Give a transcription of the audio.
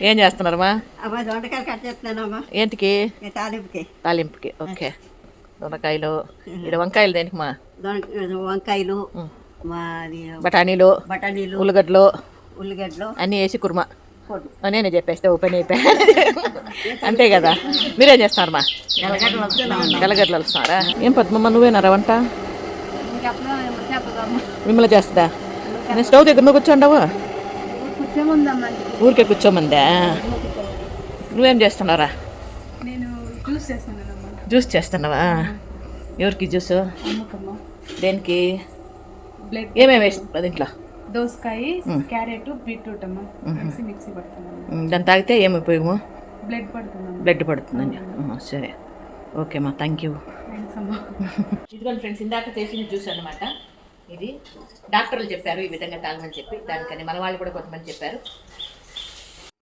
ఏం చేస్తున్నారమ్మా? అమ్మా దొండకాయలు కట్ చేస్తున్నానమ్మా. ఏంటికి? తాలింపుకి. తాలింపుకి. ఓకే. దొండకాయలు. ఇక్కడ వంకాయలు దేనికిమా? వంకాయలు, బఠానీలు, ఉల్లిగడ్డలు అన్నీ వేసి కుర్మా. నేనే చెప్పేస్తే ఓపెన్ అయిపోయా. అంతే కదా. మీరేం చేస్తున్నారమ్మా? గలగడ్డలు వస్తున్నారా? ఏం పద్మమ్మ నువ్వేనారా వంట? మిమ్మల్ని చేస్తుందా? నేను స్టవ్ దగ్గర నువ్వు కూర్చోండవు. ఊరికే కూర్చోమందా? నువ్వేం చేస్తున్నారా? జ్యూస్ చేస్తున్నావా? ఎవరికి జ్యూస్? దేనికి? ఏమేమి వేస్తుంది దీంట్లో? దోసకాయ, క్యారెట్, బీట్రూట్ మిక్సీ పడుతున్నాను. దాన్ని తాగితే ఏమి ఉపయోగము? బ్లడ్ పడుతుందండి. సరే, ఓకే అమ్మా, థ్యాంక్ యూ. ఇదిగోండి ఫ్రెండ్స్, ఇందాక చేసిన జ్యూస్ అనమాట ఇది. డాక్టర్లు చెప్పారు ఈ విధంగా తాగమని చెప్పి, దానికని మన వాళ్ళు కూడా కొంతమంది చెప్పారు.